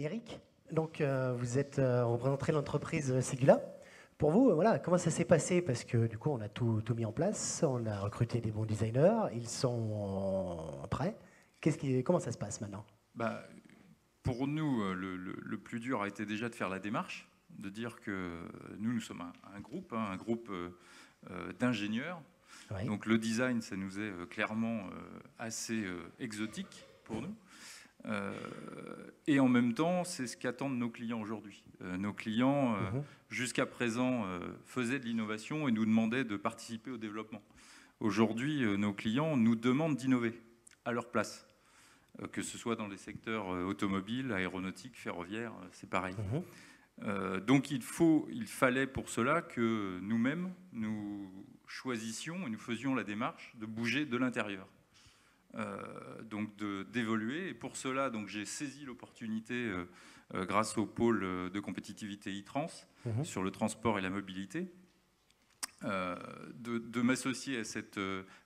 Eric, donc vous représenterez l'entreprise Segula. Pour vous, voilà, comment ça s'est passé? Parce que du coup, on a tout mis en place, on a recruté des bons designers, ils sont prêts. Comment ça se passe maintenant? Bah, pour nous, le plus dur a été déjà de faire la démarche, de dire que nous sommes un groupe, hein, un groupe d'ingénieurs. Oui. Donc le design, ça nous est clairement assez exotique pour nous. Et en même temps, c'est ce qu'attendent nos clients aujourd'hui. Nos clients, jusqu'à présent, faisaient de l'innovation et nous demandaient de participer au développement. Aujourd'hui, nos clients nous demandent d'innover à leur place. Que ce soit dans les secteurs automobiles, aéronautiques, ferroviaires, c'est pareil. Donc il fallait pour cela que nous-mêmes, nous choisissions et nous faisions la démarche de bouger de l'intérieur. Donc d'évoluer. Et pour cela, j'ai saisi l'opportunité, grâce au pôle de compétitivité e-trans, sur le transport et la mobilité, de m'associer à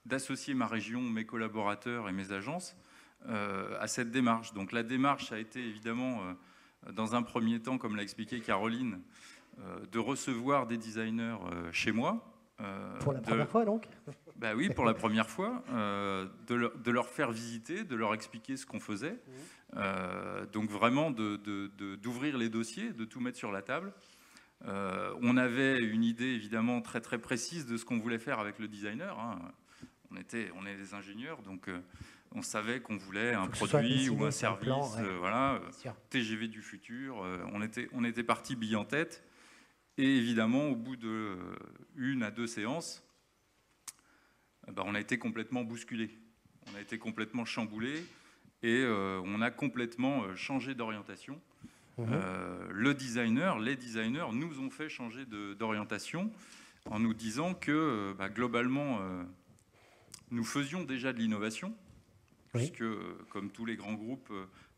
d'associer ma région, mes collaborateurs et mes agences à cette démarche. Donc la démarche a été évidemment, dans un premier temps, comme l'a expliqué Caroline, de recevoir des designers chez moi. Pour la première fois, donc? Bah oui, pour la première fois, de leur faire visiter, de leur expliquer ce qu'on faisait. Donc vraiment d'ouvrir les dossiers, de tout mettre sur la table. On avait une idée évidemment très très précise de ce qu'on voulait faire avec le designer, hein. On est des ingénieurs, donc on savait qu'on voulait un produit ou un service, plan, ouais. Voilà, TGV du futur. On était parti bille en tête. Et évidemment, au bout de 1 à 2 séances, on a été complètement bousculé. On a été complètement chamboulé et on a complètement changé d'orientation. Les designers nous ont fait changer d'orientation en nous disant que globalement, nous faisions déjà de l'innovation, puisque comme tous les grands groupes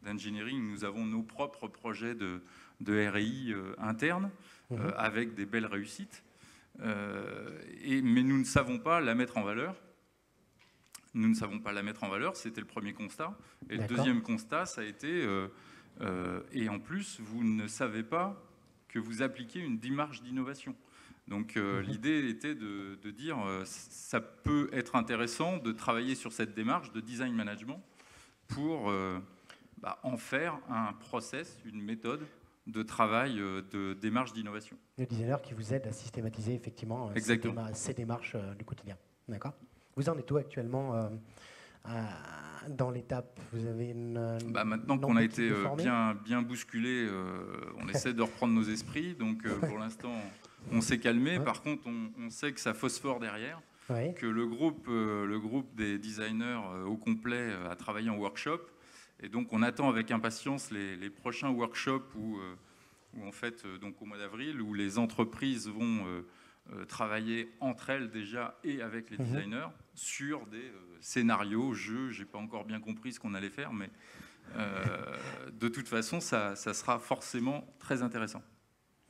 d'engineering, nous avons nos propres projets de RI internes, avec des belles réussites. Mais nous ne savons pas la mettre en valeur. Nous ne savons pas la mettre en valeur, c'était le premier constat. Et le deuxième constat, ça a été, et en plus, vous ne savez pas que vous appliquez une démarche d'innovation. Donc l'idée était de dire, ça peut être intéressant de travailler sur cette démarche de design management pour en faire un process, une méthode de travail de démarche d'innovation. Le designer qui vous aide à systématiser effectivement ces démarches du quotidien. D'accord. Vous en êtes où actuellement dans l'étape? Vous avez maintenant qu'on a été bien bousculé, on essaie de reprendre nos esprits. Donc pour l'instant, on s'est calmé. Par contre, on sait que ça phosphore derrière, que le groupe des designers au complet a travaillé en workshop. Et donc on attend avec impatience les prochains workshops où en fait, donc au mois d'avril, où les entreprises vont travailler entre elles déjà et avec les designers sur des scénarios, jeux. J'ai pas encore bien compris ce qu'on allait faire, mais de toute façon, ça sera forcément très intéressant.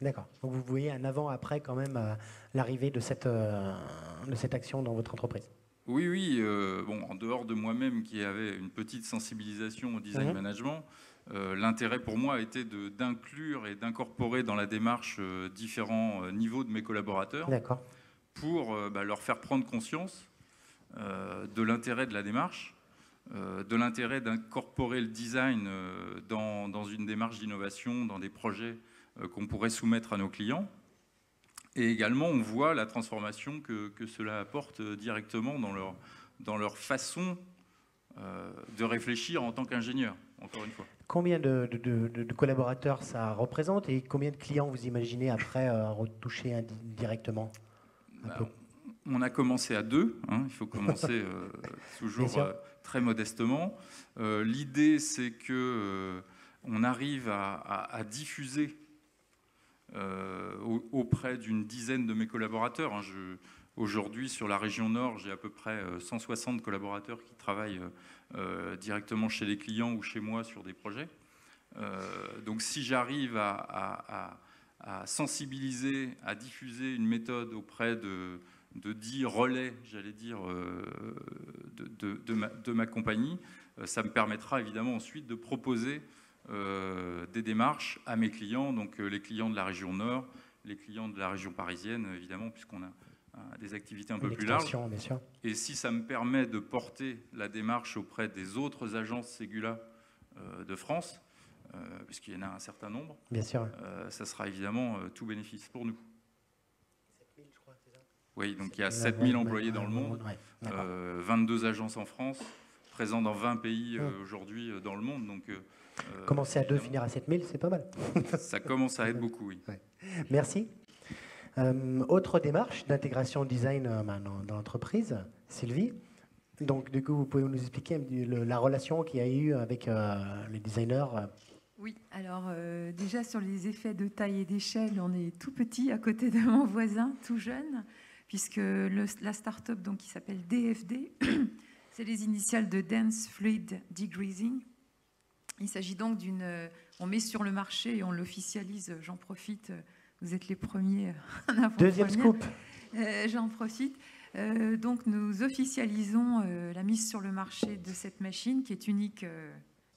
D'accord. Donc vous voyez un avant-après quand même l'arrivée de cette action dans votre entreprise. Oui. En dehors de moi-même qui avait une petite sensibilisation au design management, l'intérêt pour moi a été d'inclure et d'incorporer dans la démarche différents niveaux de mes collaborateurs pour leur faire prendre conscience de l'intérêt de la démarche, de l'intérêt d'incorporer le design dans une démarche d'innovation, dans des projets qu'on pourrait soumettre à nos clients. Et également, on voit la transformation que cela apporte directement dans leur façon de réfléchir en tant qu'ingénieur, encore une fois. Combien de collaborateurs ça représente et combien de clients vous imaginez après retoucher directement On a commencé à 2, hein, il faut commencer toujours très modestement. L'idée, c'est qu'on arrive à diffuser auprès d'une dizaine de mes collaborateurs. Hein. Aujourd'hui, sur la région Nord, j'ai à peu près 160 collaborateurs qui travaillent directement chez les clients ou chez moi sur des projets. Donc si j'arrive à sensibiliser, à diffuser une méthode auprès de 10 relais, j'allais dire, de ma compagnie, ça me permettra évidemment ensuite de proposer des démarches à mes clients, donc les clients de la région Nord, les clients de la région parisienne, évidemment, puisqu'on a des activités un peu plus larges. Bien sûr. Et si ça me permet de porter la démarche auprès des autres agences Ségula de France, puisqu'il y en a un certain nombre, bien sûr. Ça sera évidemment tout bénéfice pour nous. 7000, je crois, c'est ça ? Oui, donc il y a 7000 employés dans le monde, 22 agences en France, présents dans 20 pays aujourd'hui dans le monde. Donc, commencer à 2, finir à 7000, c'est pas mal. Ça commence à être beaucoup, oui. Ouais. Merci. Autre démarche d'intégration design dans l'entreprise, Sylvie. Donc, du coup, vous pouvez nous expliquer la relation qu'il y a eu avec les designers. Oui, alors déjà sur les effets de taille et d'échelle, on est tout petit à côté de mon voisin, tout jeune, puisque la start-up donc, qui s'appelle DFD, c'est les initiales de Dense Fluid Degreasing. Il s'agit donc on met sur le marché et on l'officialise, j'en profite, vous êtes les premiers. Deuxième scoop. J'en profite. Donc nous officialisons la mise sur le marché de cette machine qui est unique,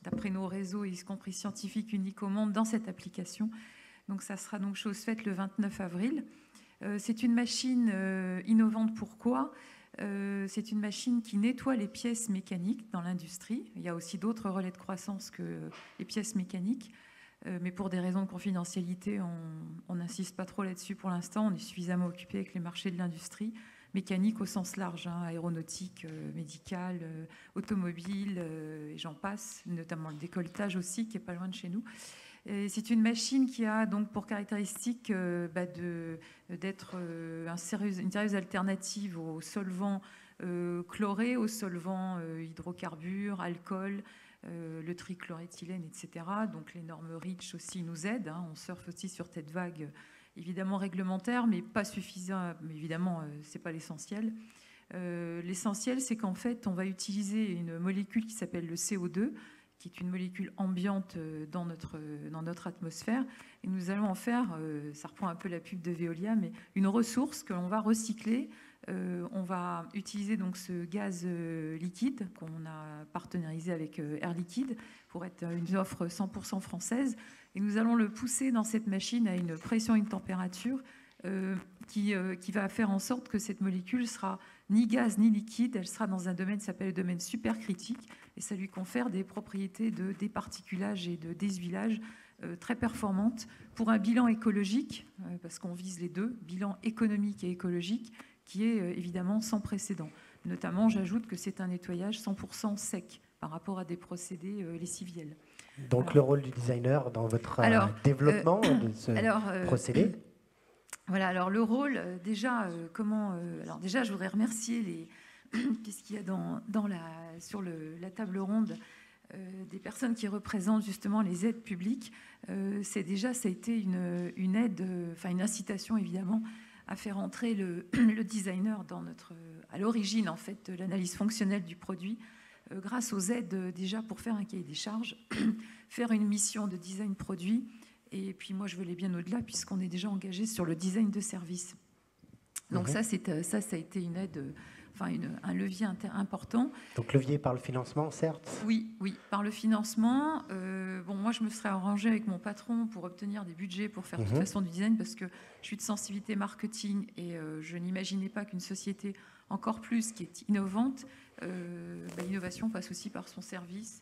d'après nos réseaux, y compris scientifiques, unique au monde dans cette application. Donc ça sera donc chose faite le 29 avril. C'est une machine innovante. Pourquoi ? C'est une machine qui nettoie les pièces mécaniques dans l'industrie. Il y a aussi d'autres relais de croissance que les pièces mécaniques. Mais pour des raisons de confidentialité, on n'insiste pas trop là-dessus pour l'instant. On est suffisamment occupé avec les marchés de l'industrie, mécanique au sens large, aéronautique, médicale, automobile, et j'en passe, notamment le décolletage aussi, qui n'est pas loin de chez nous. C'est une machine qui a donc pour caractéristique d'être une sérieuse alternative aux solvants chlorés, aux solvants hydrocarbures, alcool, le trichloréthylène, etc. Donc les normes REACH aussi nous aident. On surfe aussi sur cette vague, évidemment réglementaire, mais pas suffisant. Mais évidemment, ce n'est pas l'essentiel. L'essentiel, c'est qu'en fait, on va utiliser une molécule qui s'appelle le CO2, qui est une molécule ambiante dans notre atmosphère. Et nous allons en faire, ça reprend un peu la pub de Veolia, mais une ressource que l'on va recycler. On va utiliser donc ce gaz liquide qu'on a partenarisé avec Air Liquide pour être une offre 100% française. Et nous allons le pousser dans cette machine à une pression et une température qui va faire en sorte que cette molécule sera ni gaz ni liquide. Elle sera dans un domaine qui s'appelle le domaine supercritique et ça lui confère des propriétés de départiculage et de déshuilage très performantes pour un bilan écologique, parce qu'on vise les deux, bilan économique et écologique, qui est évidemment sans précédent. Notamment, j'ajoute que c'est un nettoyage 100% sec par rapport à des procédés lessiviels. Donc le rôle du designer dans votre développement de ce procédé. Voilà, alors le rôle, déjà, déjà, je voudrais remercier qu'est-ce qu'il y a sur la table ronde des personnes qui représentent justement les aides publiques. Ça a été une aide, une incitation évidemment, à faire entrer le designer à l'origine en fait de l'analyse fonctionnelle du produit, grâce aux aides déjà pour faire un cahier des charges, faire une mission de design produit. Et puis moi, je veux aller bien au-delà puisqu'on est déjà engagé sur le design de service. Donc ça a été une aide, un levier important. Donc levier par le financement, certes. Oui, par le financement. Moi, je me serais arrangée avec mon patron pour obtenir des budgets pour faire de toute façon du design parce que je suis de sensibilité marketing et je n'imaginais pas qu'une société encore plus qui est innovante, l'innovation passe aussi par son service,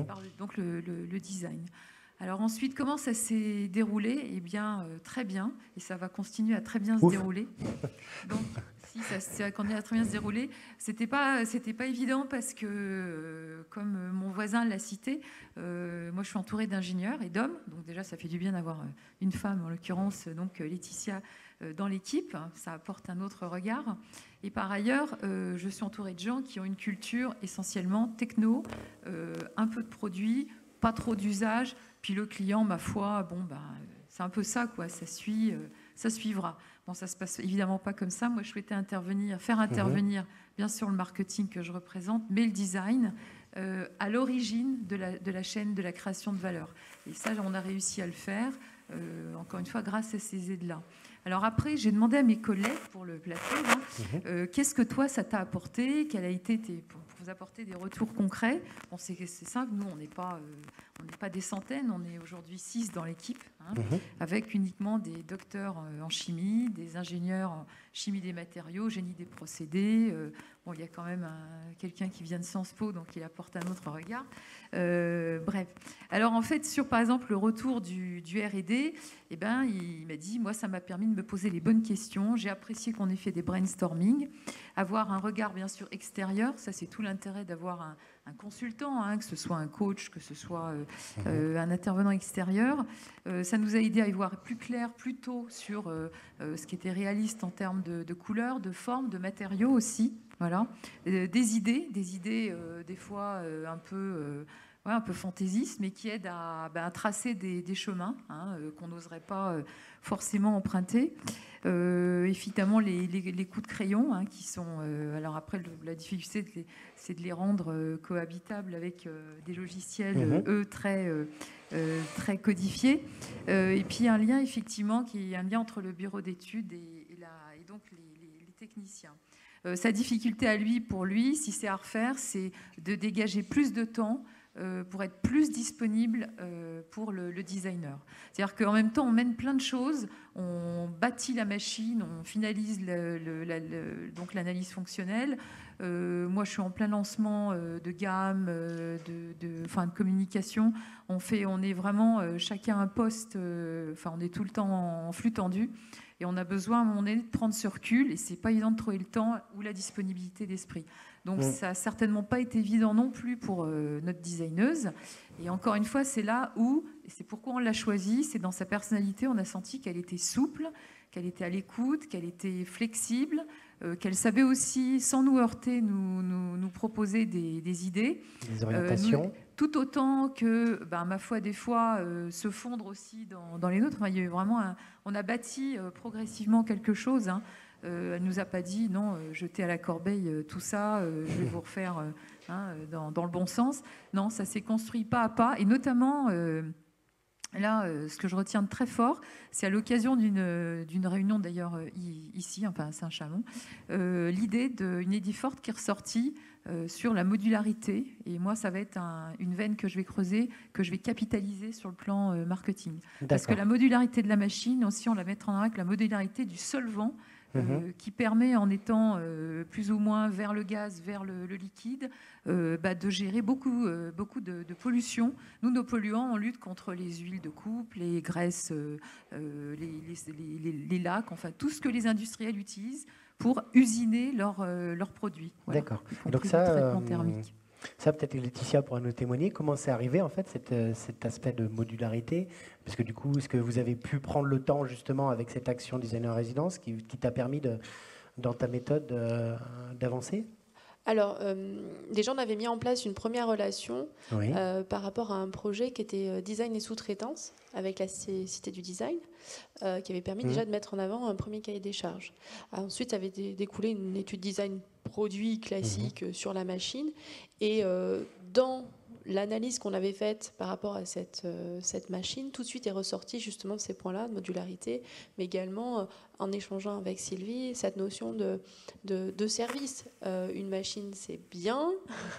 par donc le design. Alors ensuite, comment ça s'est déroulé ? Eh bien, très bien, et ça va continuer à très bien se dérouler. Donc, si ça continue à très bien se dérouler, c'était pas évident parce que, comme mon voisin l'a cité, moi je suis entourée d'ingénieurs et d'hommes, donc déjà ça fait du bien d'avoir une femme, en l'occurrence donc Laetitia, dans l'équipe, ça apporte un autre regard. Et par ailleurs, je suis entourée de gens qui ont une culture essentiellement techno, un peu de produits, pas trop d'usage. Puis le client, ma foi, c'est un peu ça, quoi. Ça suivra. Bon, ça se passe évidemment pas comme ça. Moi, je souhaitais faire intervenir, bien sûr, le marketing que je représente, mais le design à l'origine de la chaîne de la création de valeur. Et ça, on a réussi à le faire, encore une fois, grâce à ces aides-là. Alors après, j'ai demandé à mes collègues pour le plateau, hein, qu'est-ce que toi, ça t'a apporté, quel a été pour vous apporter des retours concrets. Bon, c'est simple, nous, on n'est pas des centaines, on est aujourd'hui 6 dans l'équipe, hein, avec uniquement des docteurs en chimie, des ingénieurs en chimie des matériaux, génie des procédés. Bon, il y a quand même quelqu'un qui vient de Sciences Po, donc il apporte un autre regard. Bref. Alors en fait, sur par exemple le retour du R&D, eh ben, il m'a dit, moi, ça m'a permis de me poser les bonnes questions. J'ai apprécié qu'on ait fait des brainstorming, avoir un regard bien sûr extérieur. Ça, c'est tout l'intérêt d'avoir un consultant, hein, que ce soit un coach, que ce soit un intervenant extérieur. Ça nous a aidé à y voir plus clair, plus tôt sur ce qui était réaliste en termes de couleurs, de formes, de matériaux aussi. Voilà. Des idées des fois un peu fantaisistes, mais qui aident à tracer des chemins, hein, qu'on n'oserait pas forcément emprunter. Évidemment, les coups de crayon, hein, qui sont... alors après, la difficulté, c'est de les rendre cohabitables avec des logiciels, eux, très codifiés. Et puis, un lien, effectivement, qui est un lien entre le bureau d'études et donc les techniciens. Sa difficulté à lui, pour lui, si c'est à refaire, c'est de dégager plus de temps pour être plus disponible pour le designer. C'est-à-dire qu'en même temps, on mène plein de choses, on bâtit la machine, on finalise donc l'analyse fonctionnelle. Moi, je suis en plein lancement de gamme, de communication. On est vraiment chacun un poste, on est tout le temps en flux tendu. Et on a besoin, à un moment donné, de prendre ce recul. Et c'est pas évident de trouver le temps ou la disponibilité d'esprit. Donc, ça n'a certainement pas été évident non plus pour notre designeuse. Et encore une fois, c'est là où, et c'est pourquoi on l'a choisie, c'est dans sa personnalité, on a senti qu'elle était souple, qu'elle était à l'écoute, qu'elle était flexible, qu'elle savait aussi, sans nous heurter, nous proposer des idées. Des orientations. Tout autant que, ma foi, des fois, se fondre aussi dans les nôtres. Enfin, il y a eu vraiment on a bâti progressivement quelque chose. Hein. Elle nous a pas dit, non, jetez à la corbeille tout ça, je vais vous refaire dans le bon sens. Non, ça s'est construit pas à pas. Et notamment, là, ce que je retiens de très fort, c'est à l'occasion d'une réunion, d'ailleurs, ici, enfin à Saint-Chamond, l'idée d'une Edifort qui est ressortie sur la modularité. Et moi, ça va être une veine que je vais creuser, que je vais capitaliser sur le plan marketing. Parce que la modularité de la machine, aussi, on la mettra en avant avec la modularité du solvant, qui permet, en étant plus ou moins vers le gaz, vers le liquide, de gérer beaucoup de pollution. Nous, nos polluants, on lutte contre les huiles de coupe, les graisses, les lacs, enfin tout ce que les industriels utilisent pour usiner leurs produits. Voilà. D'accord. Donc ça, peut-être Laetitia pourra nous témoigner. Comment c'est arrivé en fait cet aspect de modularité? Parce que du coup, est-ce que vous avez pu prendre le temps justement avec cette action designer résidence qui t'a permis dans ta méthode d'avancer? Alors, déjà, on avait mis en place une première relation par rapport à un projet qui était design et sous-traitance avec la Cité du Design, qui avait permis déjà de mettre en avant un premier cahier des charges. Ensuite, ça avait découlé une étude design produit classique sur la machine. Et dans l'analyse qu'on avait faite par rapport à cette machine, tout de suite est ressorti justement de ces points-là, de modularité, mais également en échangeant avec Sylvie, cette notion de service. Une machine, c'est bien,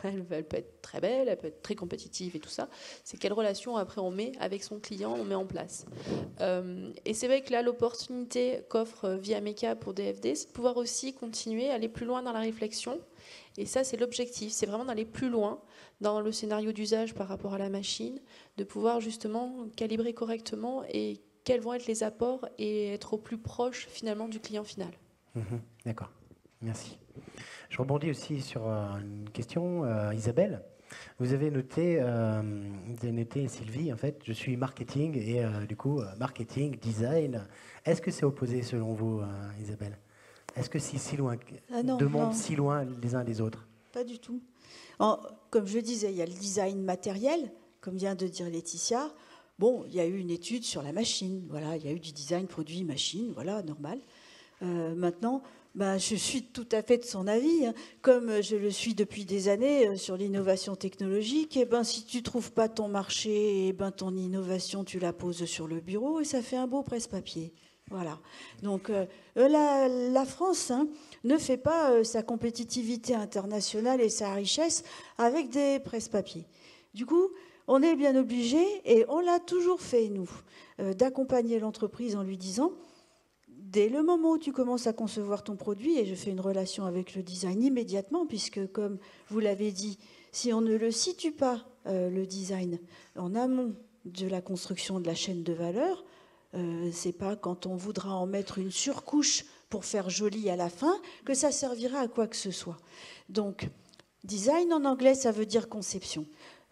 elle peut être très belle, elle peut être très compétitive et tout ça. C'est quelle relation après on met avec son client, on met en place. Et c'est vrai que là, l'opportunité qu'offre Viameca pour DFD, c'est de pouvoir aussi continuer, aller plus loin dans la réflexion. Et ça, c'est l'objectif, c'est vraiment d'aller plus loin dans le scénario d'usage par rapport à la machine, de pouvoir justement calibrer correctement et quels vont être les apports et être au plus proche finalement du client final. D'accord, merci. Je rebondis aussi sur une question, Isabelle. Vous avez noté, Sylvie, en fait, je suis marketing et du coup, marketing, design. Est-ce que c'est opposé selon vous, Isabelle? Est-ce que c'est si loin, si loin les uns des autres? Pas du tout. Comme je disais, il y a le design matériel, comme vient de dire Laetitia. Bon, il y a eu une étude sur la machine. Voilà, il y a eu du design produit machine, voilà, normal. Maintenant, je suis tout à fait de son avis, hein. Comme je le suis depuis des années sur l'innovation technologique. Et si tu trouves pas ton marché, ton innovation, tu la poses sur le bureau et ça fait un beau presse-papier. Voilà. Donc la France ne fait pas sa compétitivité internationale et sa richesse avec des presse-papiers. Du coup, on est bien obligé, et on l'a toujours fait, nous, d'accompagner l'entreprise en lui disant, dès le moment où tu commences à concevoir ton produit, et je fais une relation avec le design immédiatement, puisque comme vous l'avez dit, si on ne le situe pas, le design, en amont de la construction de la chaîne de valeur, c'est pas quand on voudra en mettre une surcouche pour faire joli à la fin que ça servira à quoi que ce soit. Donc, design en anglais, ça veut dire conception.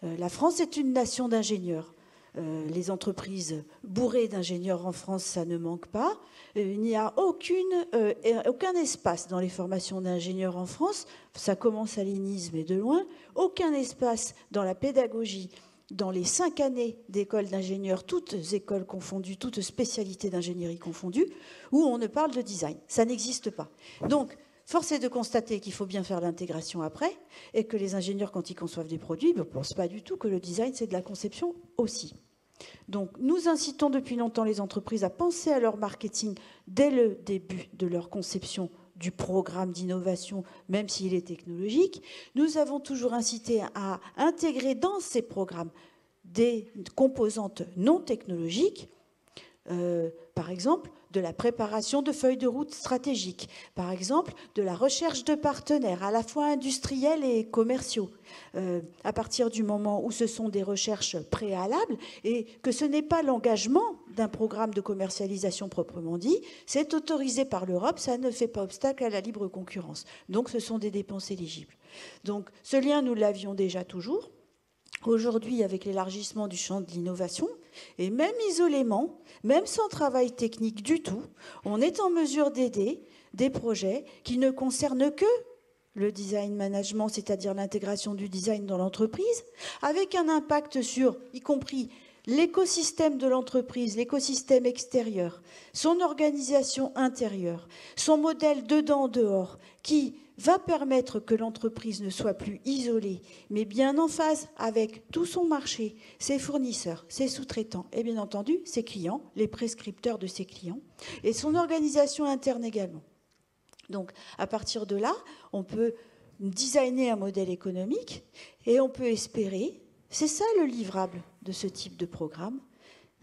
La France est une nation d'ingénieurs. Les entreprises bourrées d'ingénieurs en France, ça ne manque pas. Il n'y a aucun espace dans les formations d'ingénieurs en France. Ça commence à l'INIS, mais de loin. Aucun espace dans la pédagogie, dans les 5 années d'école d'ingénieurs, toutes écoles confondues, toutes spécialités d'ingénierie confondues, où on ne parle de design. Ça n'existe pas. Donc, force est de constater qu'il faut bien faire l'intégration après, et que les ingénieurs, quand ils conçoivent des produits, ne pensent pas du tout que le design, c'est de la conception aussi. Donc, nous incitons depuis longtemps les entreprises à penser à leur marketing dès le début de leur conception du programme d'innovation, même s'il est technologique. Nous avons toujours incité à intégrer dans ces programmes des composantes non technologiques, par exemple, de la préparation de feuilles de route stratégiques, par exemple, de la recherche de partenaires, à la fois industriels et commerciaux, à partir du moment où ce sont des recherches préalables et que ce n'est pas l'engagement d'un programme de commercialisation proprement dit, c'est autorisé par l'Europe, ça ne fait pas obstacle à la libre concurrence. Donc, ce sont des dépenses éligibles. Donc, ce lien, nous l'avions déjà toujours. Aujourd'hui, avec l'élargissement du champ de l'innovation, et même isolément, même sans travail technique du tout, on est en mesure d'aider des projets qui ne concernent que le design management, c'est-à-dire l'intégration du design dans l'entreprise, avec un impact sur, y compris l'écosystème de l'entreprise, l'écosystème extérieur, son organisation intérieure, son modèle dedans-dehors, qui va permettre que l'entreprise ne soit plus isolée, mais bien en phase avec tout son marché, ses fournisseurs, ses sous-traitants et bien entendu ses clients, les prescripteurs de ses clients, et son organisation interne également. Donc, à partir de là, on peut designer un modèle économique et on peut espérer, c'est ça le livrable de ce type de programme,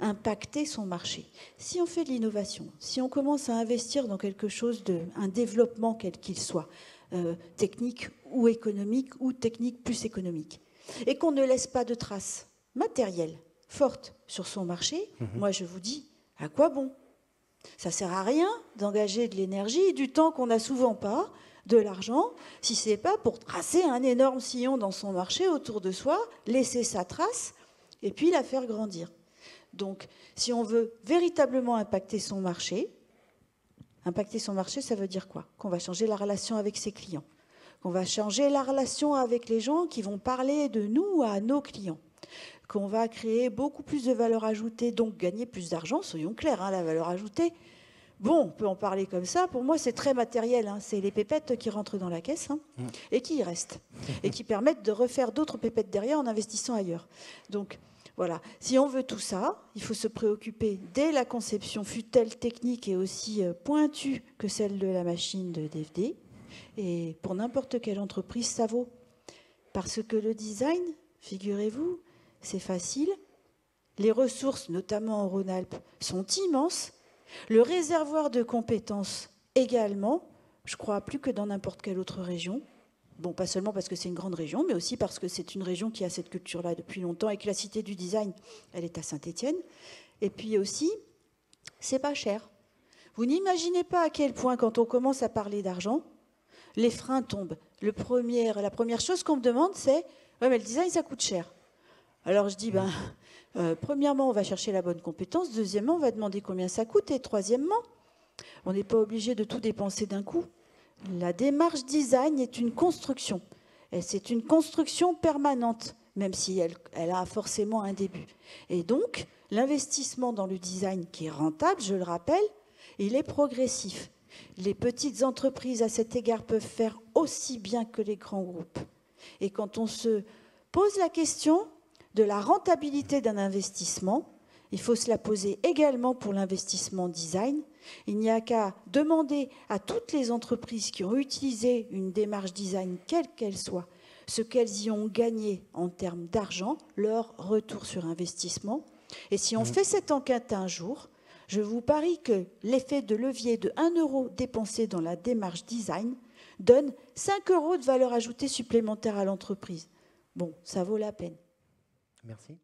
impacter son marché. Si on fait de l'innovation, si on commence à investir dans quelque chose, un développement quel qu'il soit, technique ou économique, ou technique plus économique, et qu'on ne laisse pas de traces matérielles fortes sur son marché, moi je vous dis, à quoi bon? Ça ne sert à rien d'engager de l'énergie et du temps qu'on n'a souvent pas, de l'argent, si ce n'est pas pour tracer un énorme sillon dans son marché autour de soi, laisser sa trace et puis la faire grandir. Donc, si on veut véritablement impacter son marché, ça veut dire quoi? Qu'on va changer la relation avec ses clients, qu'on va changer la relation avec les gens qui vont parler de nous à nos clients, qu'on va créer beaucoup plus de valeur ajoutée, donc gagner plus d'argent, soyons clairs, la valeur ajoutée. Bon, on peut en parler comme ça. Pour moi, c'est très matériel. C'est les pépettes qui rentrent dans la caisse et qui y restent. Et qui permettent de refaire d'autres pépettes derrière en investissant ailleurs. Donc, voilà. Si on veut tout ça, il faut se préoccuper dès la conception, fût-elle technique et aussi pointue que celle de la machine de DFD. Et pour n'importe quelle entreprise, ça vaut. Parce que le design, figurez-vous, c'est facile. Les ressources, notamment en Rhône-Alpes, sont immenses. Le réservoir de compétences également, je crois plus que dans n'importe quelle autre région. Bon, pas seulement parce que c'est une grande région, mais aussi parce que c'est une région qui a cette culture-là depuis longtemps et que la Cité du Design, elle est à Saint-Étienne. Et puis aussi, c'est pas cher. Vous n'imaginez pas à quel point, quand on commence à parler d'argent, les freins tombent. La première chose qu'on me demande, c'est « Ouais, mais le design, ça coûte cher. » Alors je dis premièrement, on va chercher la bonne compétence. Deuxièmement, on va demander combien ça coûte. Et troisièmement, on n'est pas obligé de tout dépenser d'un coup. La démarche design est une construction. Et c'est une construction permanente, même si elle a forcément un début. Et donc, l'investissement dans le design qui est rentable, je le rappelle, il est progressif. Les petites entreprises, à cet égard, peuvent faire aussi bien que les grands groupes. Et quand on se pose la question de la rentabilité d'un investissement, il faut se la poser également pour l'investissement design. Il n'y a qu'à demander à toutes les entreprises qui ont utilisé une démarche design, quelle qu'elle soit, ce qu'elles y ont gagné en termes d'argent, leur retour sur investissement. Et si on fait cette enquête un jour, je vous parie que l'effet de levier de 1 € dépensé dans la démarche design donne 5 € de valeur ajoutée supplémentaire à l'entreprise. Bon, ça vaut la peine. Merci.